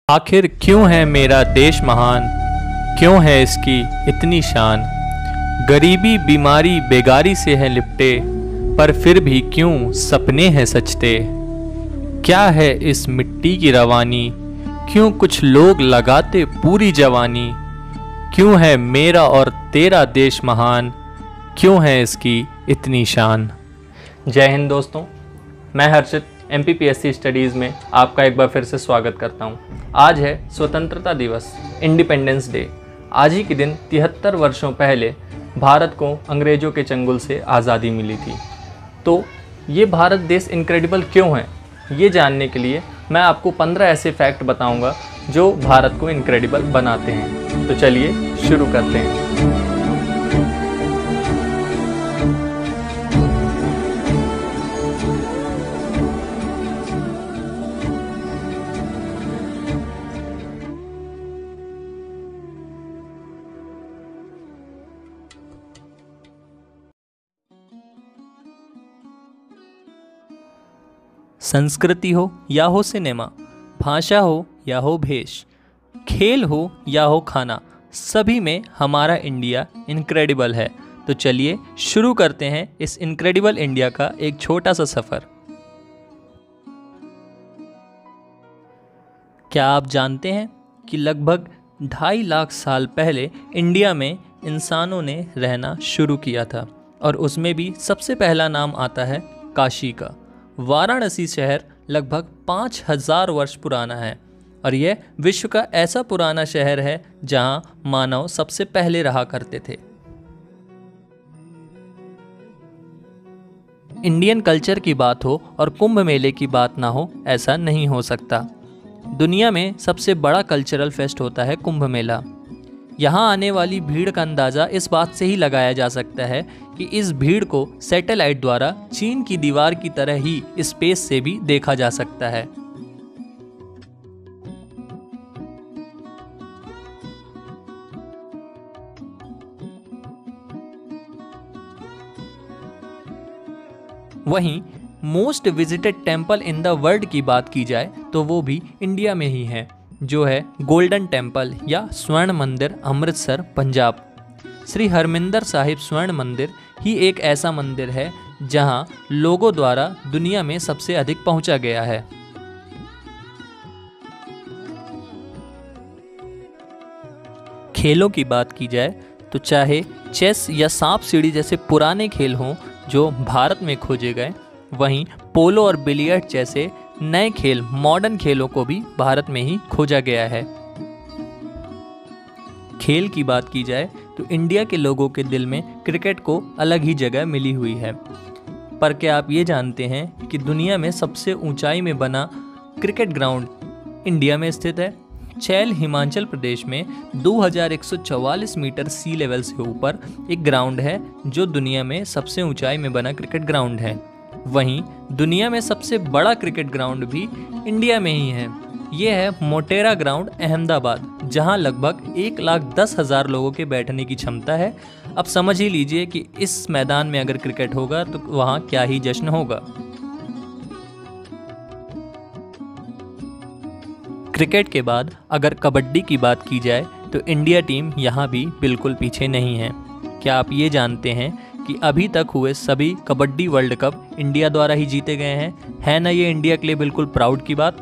आखिर क्यों है मेरा देश महान, क्यों है इसकी इतनी शान। गरीबी बीमारी बेगारी से है लिपटे, पर फिर भी क्यों सपने हैं सचते। क्या है इस मिट्टी की रवानी, क्यों कुछ लोग लगाते पूरी जवानी। क्यों है मेरा और तेरा देश महान, क्यों है इसकी इतनी शान। जय हिंद दोस्तों, मैं हर्षित MPPSC स्टडीज़ में आपका एक बार फिर से स्वागत करता हूं। आज है स्वतंत्रता दिवस, इंडिपेंडेंस डे। आज ही के दिन 73 वर्षों पहले भारत को अंग्रेज़ों के चंगुल से आज़ादी मिली थी। तो ये भारत देश इनक्रेडिबल क्यों है, ये जानने के लिए मैं आपको 15 ऐसे फैक्ट बताऊंगा जो भारत को इनक्रेडिबल बनाते हैं। तो चलिए शुरू करते हैं। संस्कृति हो या हो सिनेमा, भाषा हो या हो भेष, खेल हो या हो खाना, सभी में हमारा इंडिया इनक्रेडिबल है। तो चलिए शुरू करते हैं इस इनक्रेडिबल इंडिया का एक छोटा सा सफ़र। क्या आप जानते हैं कि लगभग 2.5 लाख साल पहले इंडिया में इंसानों ने रहना शुरू किया था, और उसमें भी सबसे पहला नाम आता है काशी का। वाराणसी शहर लगभग 5000 वर्ष पुराना है, और यह विश्व का ऐसा पुराना शहर है जहां मानव सबसे पहले रहा करते थे। इंडियन कल्चर की बात हो और कुंभ मेले की बात ना हो, ऐसा नहीं हो सकता। दुनिया में सबसे बड़ा कल्चरल फेस्ट होता है कुंभ मेला। यहाँ आने वाली भीड़ का अंदाज़ा इस बात से ही लगाया जा सकता है कि इस भीड़ को सैटेलाइट द्वारा चीन की दीवार की तरह ही स्पेस से भी देखा जा सकता है। वहीं most visited temple in the world की बात की जाए तो वो भी इंडिया में ही है, जो है गोल्डन टेम्पल या स्वर्ण मंदिर, अमृतसर, पंजाब। श्री हरमिंदर साहिब स्वर्ण मंदिर ही एक ऐसा मंदिर है जहां लोगों द्वारा दुनिया में सबसे अधिक पहुंचा गया है। खेलों की बात की जाए तो चाहे चेस या सांप सीढ़ी जैसे पुराने खेल हों जो भारत में खोजे गए, वहीं पोलो और बिलियर्ड जैसे नए खेल, मॉडर्न खेलों को भी भारत में ही खोजा गया है। खेल की बात की जाए तो इंडिया के लोगों के दिल में क्रिकेट को अलग ही जगह मिली हुई है। पर क्या आप ये जानते हैं कि दुनिया में सबसे ऊंचाई में बना क्रिकेट ग्राउंड इंडिया में स्थित है। छैल, हिमाचल प्रदेश में 2144 मीटर सी लेवल से ऊपर एक ग्राउंड है जो दुनिया में सबसे ऊंचाई में बना क्रिकेट ग्राउंड है। वहीं दुनिया में सबसे बड़ा क्रिकेट ग्राउंड भी इंडिया में ही है। ये है मोटेरा ग्राउंड, अहमदाबाद, जहां लगभग 1,10,000 लोगों के बैठने की क्षमता है। अब समझ ही लीजिए कि इस मैदान में अगर क्रिकेट होगा तो वहां क्या ही जश्न होगा। क्रिकेट के बाद अगर कबड्डी की बात की जाए तो इंडिया टीम यहाँ भी बिल्कुल पीछे नहीं है। क्या आप ये जानते हैं कि अभी तक हुए सभी कबड्डी वर्ल्ड कप इंडिया द्वारा ही जीते गए हैं? है ना ये इंडिया के लिए बिल्कुल प्राउड की बात।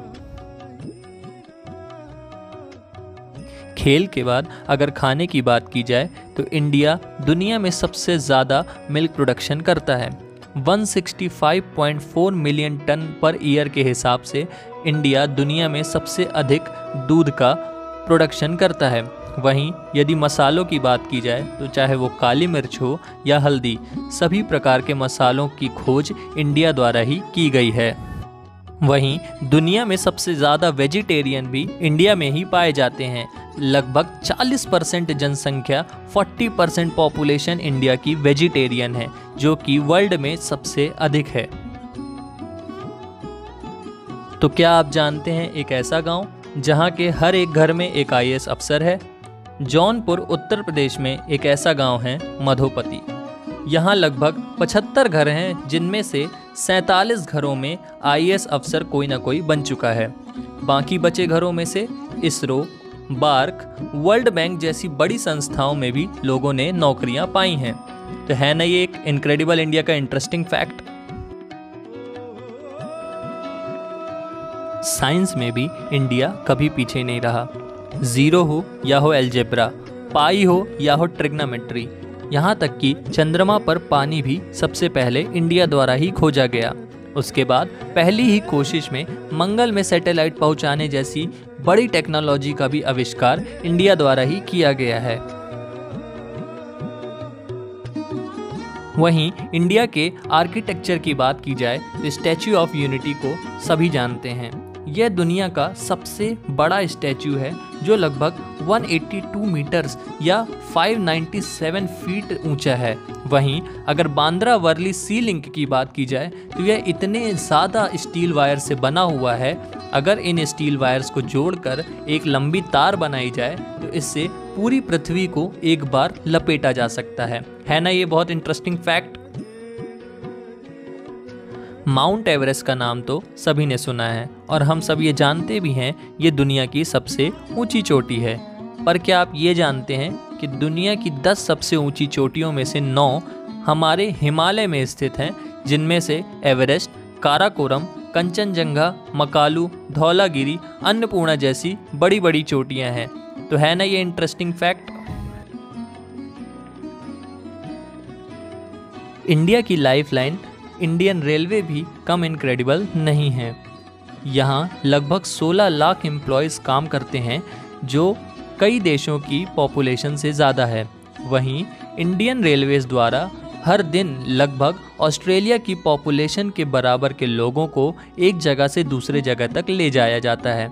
खेल के बाद अगर खाने की बात की जाए तो इंडिया दुनिया में सबसे ज़्यादा मिल्क प्रोडक्शन करता है। 165.4 मिलियन टन पर ईयर के हिसाब से इंडिया दुनिया में सबसे अधिक दूध का प्रोडक्शन करता है। वहीं यदि मसालों की बात की जाए तो चाहे वो काली मिर्च हो या हल्दी, सभी प्रकार के मसालों की खोज इंडिया द्वारा ही की गई है। वहीं दुनिया में सबसे ज़्यादा वेजिटेरियन भी इंडिया में ही पाए जाते हैं। लगभग 40% जनसंख्या, 40% पॉपुलेशन इंडिया की वेजिटेरियन है, जो कि वर्ल्ड में सबसे अधिक है। तो क्या आप जानते हैं एक ऐसा गांव जहां के हर एक घर में एक IAS अफसर है? जौनपुर, उत्तर प्रदेश में एक ऐसा गांव है मधोपति। यहाँ लगभग 75 घर हैं, जिनमें से 47 घरों में IAS अफसर कोई ना कोई बन चुका है। बाकी बचे घरों में से इसरो, बार्क, वर्ल्ड बैंक जैसी बड़ी संस्थाओं में भी लोगों ने नौकरियां पाई हैं। तो है ना ये एक इनक्रेडिबल इंडिया का इंटरेस्टिंग फैक्ट। साइंस में भी इंडिया कभी पीछे नहीं रहा। जीरो हो या हो अलजेब्रा, पाई हो या हो ट्रिग्नोमेट्री, यहाँ तक कि चंद्रमा पर पानी भी सबसे पहले इंडिया द्वारा ही खोजा गया। उसके बाद पहली ही कोशिश में मंगल में सैटेलाइट पहुंचाने जैसी बड़ी टेक्नोलॉजी का भी आविष्कार इंडिया द्वारा ही किया गया है। वहीं इंडिया के आर्किटेक्चर की बात की जाए तो स्टैच्यू ऑफ यूनिटी को सभी जानते हैं। यह दुनिया का सबसे बड़ा स्टैच्यू है जो लगभग 182 मीटर्स या 597 फीट ऊंचा है। वहीं अगर बांद्रा वर्ली सी लिंक की बात की जाए तो यह इतने ज़्यादा स्टील वायर से बना हुआ है, अगर इन स्टील वायर्स को जोड़कर एक लंबी तार बनाई जाए तो इससे पूरी पृथ्वी को एक बार लपेटा जा सकता है ना ये बहुत इंटरेस्टिंग फैक्ट। माउंट एवरेस्ट का नाम तो सभी ने सुना है और हम सब ये जानते भी हैं ये दुनिया की सबसे ऊंची चोटी है। पर क्या आप ये जानते हैं कि दुनिया की 10 सबसे ऊंची चोटियों में से 9 हमारे हिमालय में स्थित हैं, जिनमें से एवरेस्ट, काराकोरम, कंचनजंगा, मकालू, धौलागिरी, अन्नपूर्णा जैसी बड़ी बड़ी चोटियां हैं। तो है ना ये इंटरेस्टिंग फैक्ट। इंडिया की लाइफलाइन इंडियन रेलवे भी कम इनक्रेडिबल नहीं है। यहाँ लगभग 16 लाख एम्प्लॉयज़ काम करते हैं जो कई देशों की पॉपुलेशन से ज़्यादा है। वहीं इंडियन रेलवेज़ द्वारा हर दिन लगभग ऑस्ट्रेलिया की पॉपुलेशन के बराबर के लोगों को एक जगह से दूसरे जगह तक ले जाया जाता है।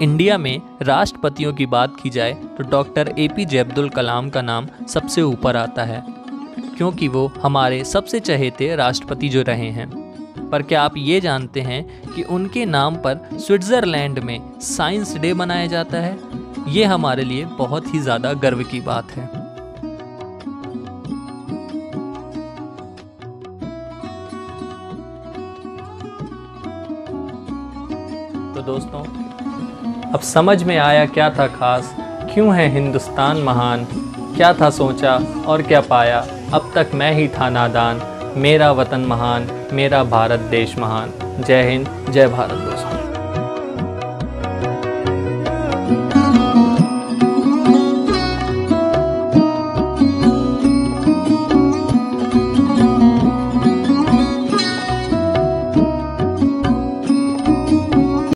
इंडिया में राष्ट्रपतियों की बात की जाए तो डॉक्टर APJ अब्दुल कलाम का नाम सबसे ऊपर आता है, क्योंकि वो हमारे सबसे चहेते राष्ट्रपति जो रहे हैं। पर क्या आप ये जानते हैं कि उनके नाम पर स्विट्ज़रलैंड में साइंस डे मनाया जाता है? ये हमारे लिए बहुत ही ज़्यादा गर्व की बात है। तो दोस्तों, अब समझ में आया क्या था खास, क्यों है हिंदुस्तान महान, क्या था सोचा और क्या पाया, अब तक मैं ही था नादान, मेरा वतन महान, मेरा भारत देश महान। जय हिंद, जय भारत दोस्तों।